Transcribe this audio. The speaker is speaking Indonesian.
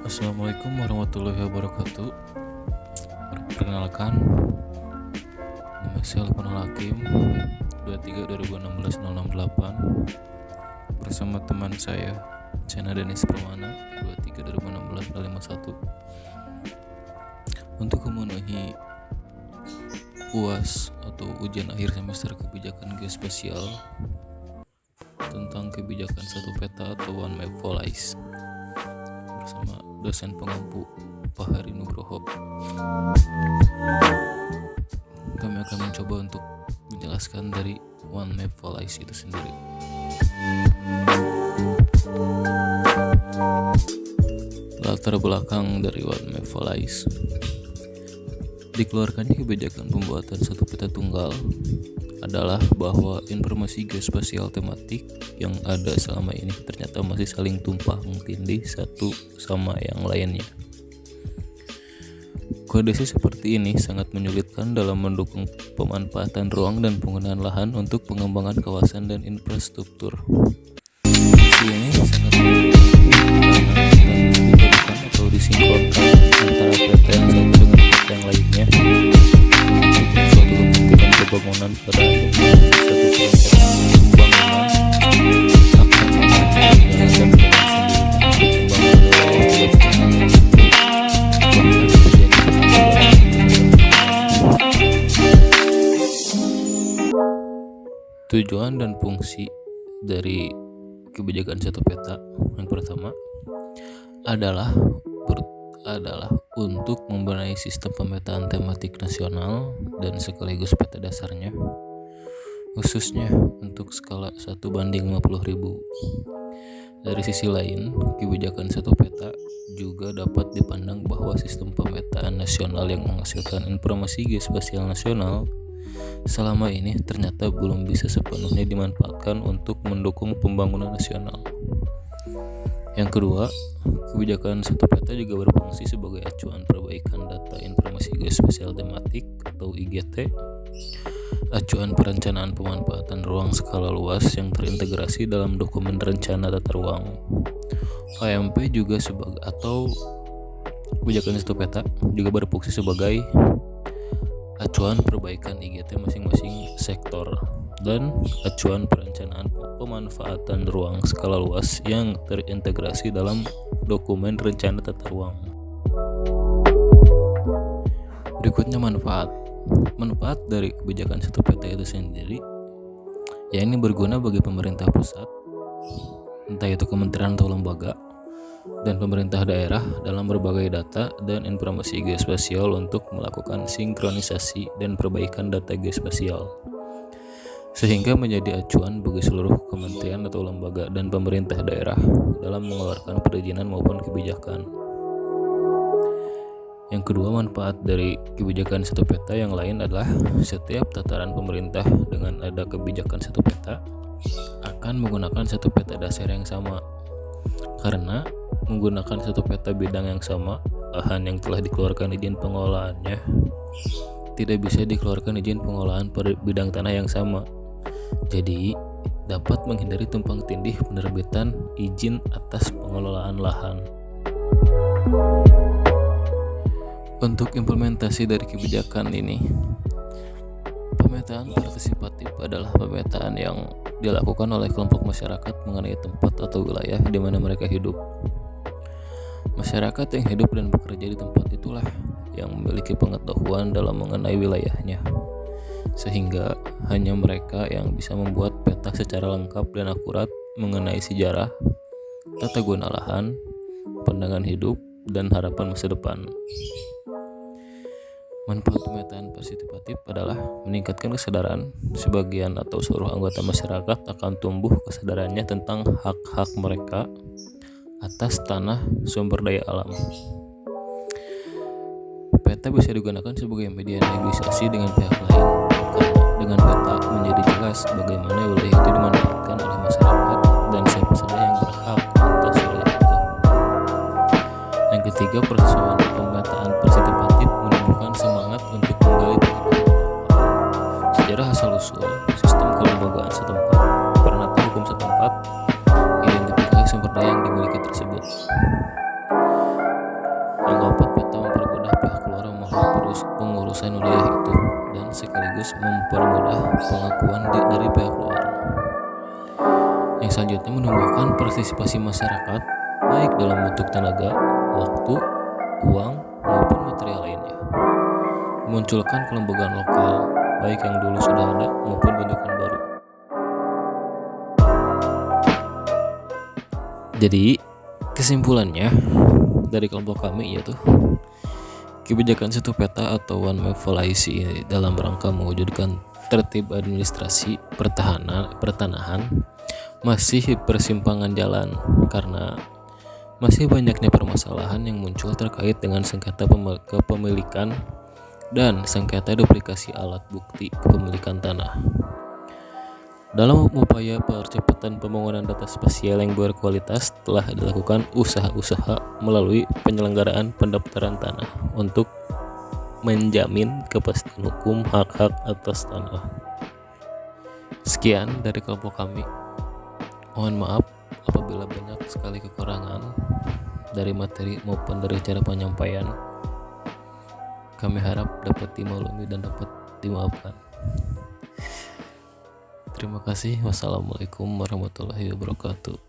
Assalamualaikum warahmatullahi wabarakatuh. Perkenalkan, nama saya Alpanul Hakim, 23/2016 bersama teman saya Chana Denis Permana 23/2016 untuk memenuhi UAS atau ujian akhir semester kebijakan geospasial tentang kebijakan satu peta atau One Map for Ice bersama dosen pengampu Pak Hari Nugroho. Kami akan mencoba untuk menjelaskan dari One Map for Ice itu sendiri. Latar belakang dari One Map for Ice: dikeluarkannya kebijakan pembuatan satu peta tunggal adalah bahwa informasi geospasial tematik yang ada selama ini ternyata masih saling tumpang tindih satu sama yang lainnya. Kondisi seperti ini sangat menyulitkan dalam mendukung pemanfaatan ruang dan penggunaan lahan untuk pengembangan kawasan dan infrastruktur. Kondisi ini sangat dipadukan atau disinkronkan antara peta yang satu dengan peta yang lainnya untuk suatu kepentingan pembangunan pada akhirnya satu kelompok pembangunan akan menjadi dan tujuan dan fungsi dari kebijakan satu peta yang pertama adalah untuk membenahi sistem pemetaan tematik nasional dan sekaligus peta dasarnya, khususnya untuk skala 1:50.000. Dari sisi lain, kebijakan satu peta juga dapat dipandang bahwa sistem pemetaan nasional yang menghasilkan informasi geospasial nasional selama ini ternyata belum bisa sepenuhnya dimanfaatkan untuk mendukung pembangunan nasional. Yang kedua, kebijakan satu peta juga berfungsi sebagai acuan perbaikan data informasi geospasial tematik atau IGT, acuan perencanaan pemanfaatan ruang skala luas yang terintegrasi dalam dokumen rencana tata ruang (AMP) juga sebagai atau kebijakan satu peta juga berfungsi sebagai acuan perbaikan IGT masing-masing sektor dan acuan perencanaan pemanfaatan ruang skala luas yang terintegrasi dalam dokumen rencana tata ruang. Berikutnya manfaat dari kebijakan satu peta itu sendiri, ya ini berguna bagi pemerintah pusat, entah itu kementerian atau lembaga, dan pemerintah daerah dalam berbagai data dan informasi geospasial untuk melakukan sinkronisasi dan perbaikan data geospasial, sehingga menjadi acuan bagi seluruh kementerian atau lembaga dan pemerintah daerah dalam mengeluarkan perizinan maupun kebijakan. Yang kedua, manfaat dari kebijakan satu peta yang lain adalah setiap tataran pemerintah dengan ada kebijakan satu peta akan menggunakan satu peta dasar yang sama. Karena menggunakan satu peta bidang yang sama, lahan yang telah dikeluarkan izin pengelolaannya tidak bisa dikeluarkan izin pengolahan pada bidang tanah yang sama. Jadi dapat menghindari tumpang tindih penerbitan izin atas pengelolaan lahan. Untuk implementasi dari kebijakan ini, pemetaan partisipatif adalah pemetaan yang dilakukan oleh kelompok masyarakat mengenai tempat atau wilayah di mana mereka hidup. Masyarakat yang hidup dan bekerja di tempat itulah yang memiliki pengetahuan dalam mengenai wilayahnya, sehingga hanya mereka yang bisa membuat peta secara lengkap dan akurat mengenai sejarah, tata guna lahan, pandangan hidup, dan harapan masa depan. Manfaat pemetaan partisipatif adalah meningkatkan kesadaran sebagian atau seluruh anggota masyarakat akan tumbuh kesadarannya tentang hak-hak mereka atas tanah sumber daya alam. Peta bisa digunakan sebagai media negosiasi dengan pihak lain, karena dengan peta menjadi jelas bagaimana wilayah itu dimanfaatkan oleh masyarakat dan siapa saja yang berhak atas wilayah itu. Yang ketiga, proses pemetaan partisipatif menumbuhkan semangat untuk menggali pengetahuan sejarah asal-usul sistem kelembagaan setempat, peranata hukum setempat, pihak luar. Yang selanjutnya menumbuhkan partisipasi masyarakat baik dalam bentuk tenaga, waktu, uang, maupun material lainnya. Memunculkan kelembagaan lokal baik yang dulu sudah ada maupun bentukan baru. Jadi kesimpulannya dari kelompok kami yaitu kebijakan satu peta atau one map policy dalam rangka mewujudkan tertib administrasi pertanahan masih persimpangan jalan karena masih banyaknya permasalahan yang muncul terkait dengan sengketa kepemilikan dan sengketa duplikasi alat bukti kepemilikan tanah. Dalam upaya percepatan pembangunan data spasial yang berkualitas, telah dilakukan usaha-usaha melalui penyelenggaraan pendaftaran tanah untuk menjamin kepastian hukum hak-hak atas tanah. Sekian dari kelompok kami. Mohon maaf apabila banyak sekali kekurangan dari materi maupun dari cara penyampaian. Kami harap dapat dimaklumi dan dapat dimaafkan. Terima kasih. Wassalamualaikum warahmatullahi wabarakatuh.